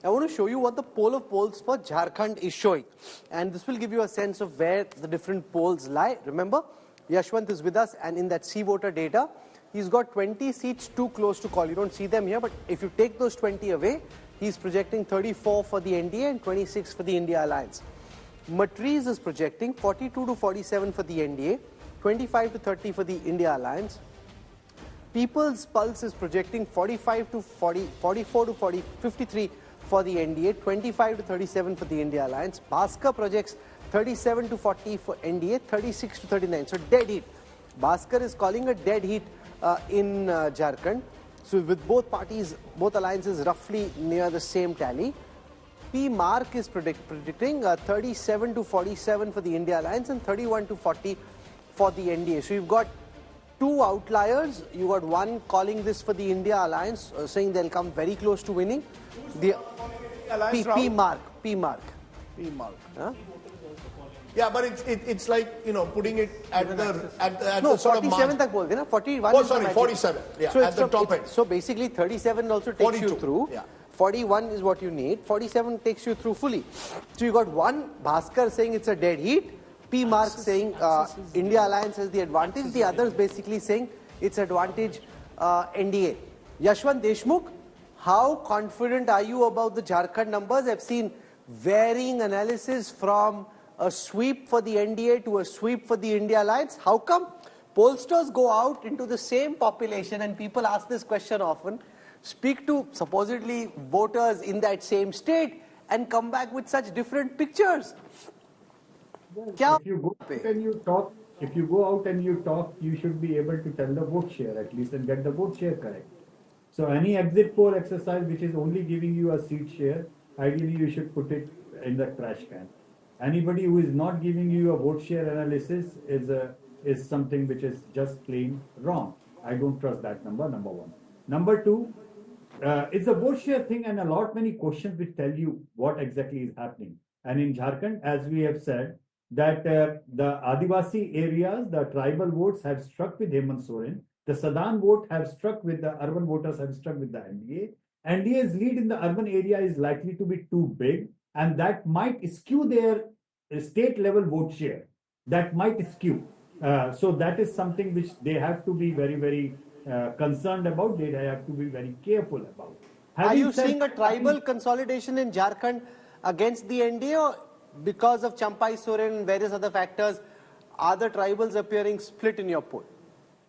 I want to show you what the poll of polls for Jharkhand is showing. And this will give you a sense of where the different polls lie. Remember, Yashwant is with us, and in that C voter data, he's got 20 seats too close to call. You don't see them here, but if you take those 20 away, he's projecting 34 for the NDA and 26 for the India Alliance. Matriz is projecting 42 to 47 for the NDA, 25 to 30 for the India Alliance. People's Pulse is projecting 45 to 40, 44 to 40, 53 for the NDA, 25 to 37 for the India Alliance. Bhaskar projects 37 to 40 for NDA, 36 to 39. So dead heat. Bhaskar is calling a dead heat in Jharkhand. So with both parties, both alliances roughly near the same tally. P. Mark is predicting 37 to 47 for the India Alliance and 31 to 40 for the NDA. So you've got two outliers. You got one calling this for the India Alliance, saying they'll come very close to winning. The P. Mark. Huh? Yeah, but it's like, you know, putting it at the no, sort of 47 tak bolte na, 41. Oh, sorry, 47. Yeah, so at the top end. So basically 37 also takes 42, you through. Yeah. 41 is what you need. 47 takes you through fully. So you got one, Bhaskar saying it's a dead heat. P. Mark saying India Alliance has the advantage. The others basically saying it's advantage NDA. Yashwant Deshmukh, how confident are you about the Jharkhand numbers? I've seen varying analysis from a sweep for the NDA to a sweep for the India Alliance. How come? Pollsters go out into the same population, and people ask this question often, speak to supposedly voters in that same state and come back with such different pictures. Well, if you go out and you talk, you should be able to tell the vote share at least and get the vote share correct. So any exit poll exercise which is only giving you a seat share, ideally you should put it in the trash can. Anybody who is not giving you a vote share analysis is something which is just plain wrong. I don't trust that number one. Number two, it's a vote share thing and many questions which tell you what exactly is happening. And in Jharkhand, as we have said, that the Adivasi areas, the tribal votes have struck with Hemant Soren. The Sadan vote have struck with the urban voters have struck with the NDA. NDA's lead in the urban area is likely to be too big, and that might skew their state level vote share. That might skew. So that is something which they have to be very, very concerned about. They have to be very careful about. Are you seeing a tribal consolidation in Jharkhand against the NDA, or because of Champai Soren and various other factors, are the tribals appearing split in your poll?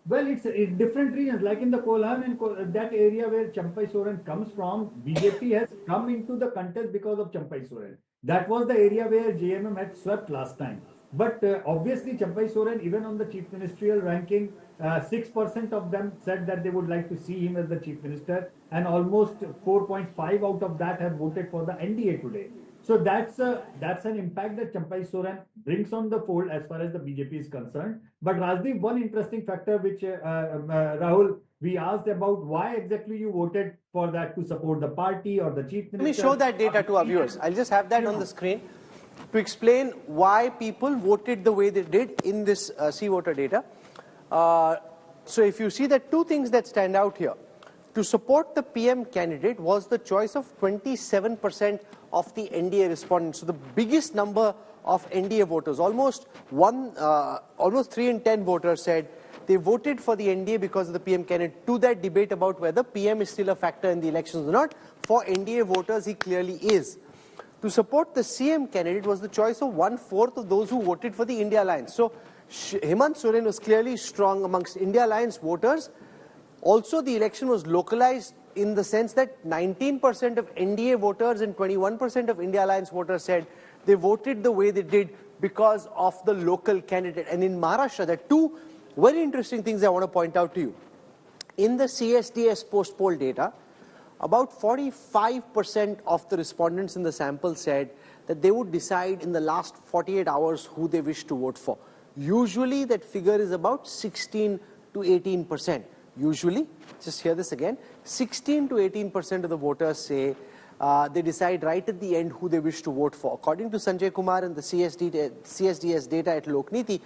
Well, it's different regions, like in the Kolan and that area where Champai Soren comes from, BJP has come into the contest because of Champai Soren. That was the area where JMM had swept last time. But obviously, Champai Soren, even on the chief ministerial ranking, 6% of them said that they would like to see him as the chief minister, and almost 4.5 out of that have voted for the NDA today. So that's an impact that Champai Soren brings on the fold as far as the BJP is concerned. But Rajdeep, one interesting factor which Rahul, we asked about why exactly you voted for that, to support the party or the chief minister. Let me show that data to our viewers. I'll just have that on the screen to explain why people voted the way they did in this C voter data. So if you see that two things that stand out here. To support the PM candidate was the choice of 27% of the NDA respondents. So the biggest number of NDA voters, almost 3 in 10 voters said they voted for the NDA because of the PM candidate. To that debate about whether PM is still a factor in the elections or not, for NDA voters he clearly is. To support the CM candidate was the choice of 1/4 of those who voted for the India Alliance. So Hemant Soren was clearly strong amongst India Alliance voters. Also, the election was localized in the sense that 19% of NDA voters and 21% of India Alliance voters said they voted the way they did because of the local candidate. And in Maharashtra, there are two very interesting things I want to point out to you. In the CSDS post-poll data, about 45% of the respondents in the sample said that they would decide in the last 48 hours who they wish to vote for. Usually, that figure is about 16 to 18%. Usually, just hear this again, 16 to 18% of the voters say they decide right at the end who they wish to vote for. According to Sanjay Kumar and the CSDS data at Lokniti,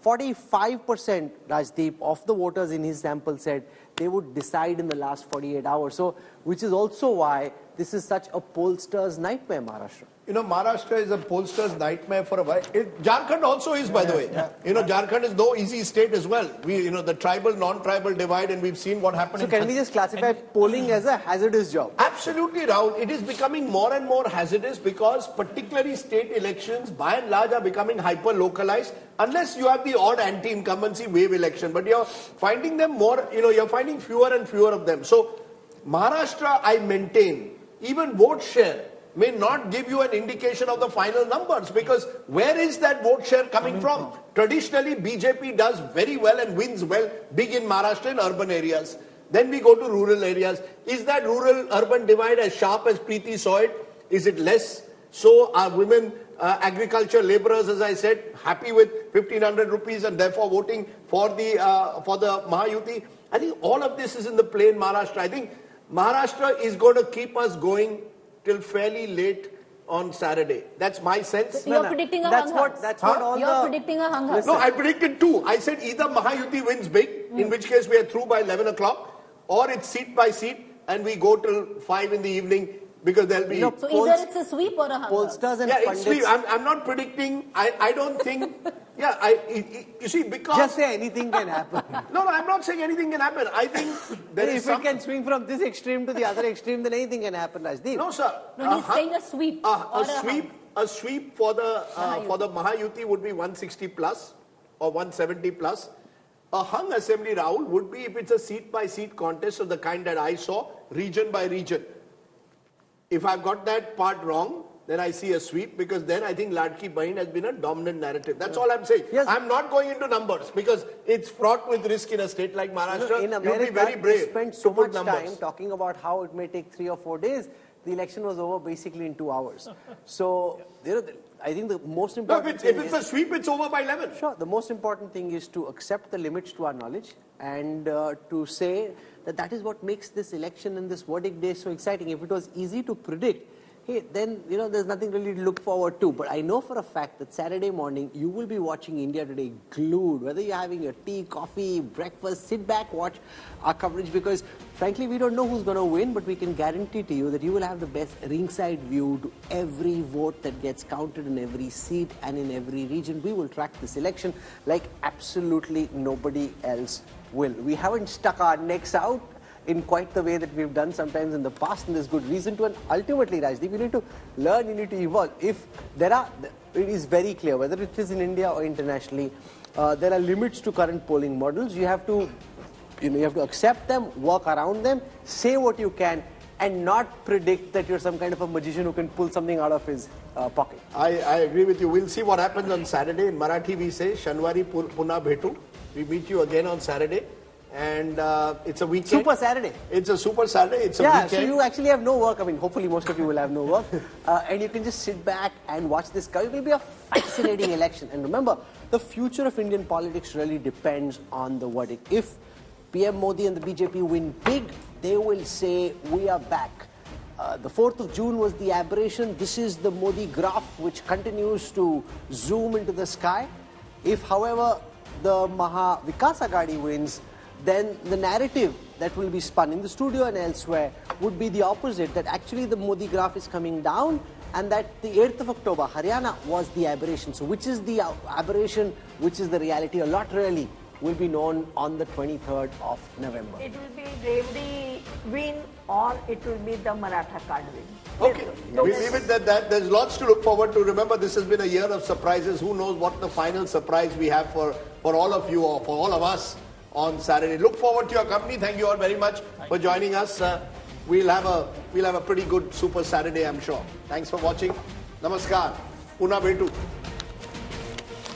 45%, Rajdeep, of the voters in his sample said they would decide in the last 48 hours. So, which is also why this is such a pollster's nightmare, Maharashtra? You know, Maharashtra is a pollster's nightmare for a while. Jharkhand also is, by the way. You know, Jharkhand is no easy state as well. You know, the tribal, non-tribal divide, and we've seen what happened. So can we just classify polling as a hazardous job? Absolutely, Rahul. It is becoming more and more hazardous because particularly state elections, by and large, are becoming hyper-localized. Unless you have the odd anti-incumbency wave election, but you're finding them more, you know, you're finding fewer and fewer of them. So, Maharashtra, I maintain, even vote share may not give you an indication of the final numbers, because where is that vote share coming from? Traditionally, BJP does very well and wins well big in Maharashtra in urban areas. Then we go to rural areas. Is that rural-urban divide as sharp as Preeti saw it? Is it less? So are women, agriculture laborers, as I said, happy with 1,500 rupees and therefore voting for the Mahayuti? I think all of this is in the play in Maharashtra. I think Maharashtra is going to keep us going till fairly late on Saturday. That's my sense. So you're predicting a hung house. That's what all You're predicting a hung house. No, I predicted two. I said either Mahayuti wins big, in which case we are through by 11 o'clock, or it's seat by seat and we go till 5 in the evening, because there'll be... So either it's a sweep or a hung house. Pollsters and Yeah, it's pundits... sweep. I'm not predicting. I don't think... Yeah, you see, because... Just say anything can happen. No, I'm not saying anything can happen. I think there is If it can swing from this extreme to the other extreme, then anything can happen, Rajdeep. No, sir. No, he's saying a sweep. A sweep for the Mahayuti would be 160 plus or 170 plus. A hung assembly, Rahul, would be, if it's a seat-by-seat contest of the kind that I saw, region by region. If I've got that part wrong, then I see a sweep, because then I think Ladki Bahin has been a dominant narrative. That's all I'm saying. Yes. I'm not going into numbers, because it's fraught with risk in a state like Maharashtra. In You'll America, be very brave we spent so to put much numbers. time talking about how it may take 3 or 4 days. The election was over basically in 2 hours. So, you know, I think the most No, important if it's a sweep, it's over by 11. Sure. The most important thing is to accept the limits to our knowledge and to say that that is what makes this election and this verdict day so exciting. If it was easy to predict, hey, then, you know, there's nothing really to look forward to. But I know for a fact that Saturday morning, you will be watching India Today glued. Whether you're having your tea, coffee, breakfast, sit back, watch our coverage, because frankly, we don't know who's going to win, but we can guarantee to you that you will have the best ringside view to every vote that gets counted in every seat and in every region. We will track this election like absolutely nobody else will. We haven't stuck our necks out in quite the way that we've done sometimes in the past, and there's good reason to. And ultimately, Rajdeep, you need to learn, you need to evolve. If there are, it is very clear, whether it is in India or internationally, there are limits to current polling models. You have to, you have to accept them, work around them, say what you can, and not predict that you're some kind of a magician who can pull something out of his pocket. I agree with you. We'll see what happens on Saturday. In Marathi, we say, Shanwari Puna Bhetu. We meet you again on Saturday. And it's a weekend. Super Saturday. It's a super Saturday. It's a weekend. So you actually have no work. I mean, hopefully most of you will have no work. And you can just sit back and watch this. It will be a fascinating election. And remember, the future of Indian politics really depends on the verdict. If PM Modi and the BJP win big, they will say, we are back. The 4th of June was the aberration. This is the Modi graph, which continues to zoom into the sky. If, however, the Maha Vikas Aghadi wins, then the narrative that will be spun in the studio and elsewhere would be the opposite, that actually the Modi graph is coming down and that the 8th of October, Haryana, was the aberration. So which is the aberration, which is the reality? A lot really will be known on the 23rd of November. It will be Revdi win or it will be the Maratha card win. Okay, we leave it at that. There's lots to look forward to. Remember, this has been a year of surprises. Who knows what the final surprise we have for all of you or for all of us on Saturday. Look forward to your company. Thank you all very much for joining us. We'll have a pretty good Super Saturday, I'm sure. Thanks for watching. Namaskar. Puna Betu.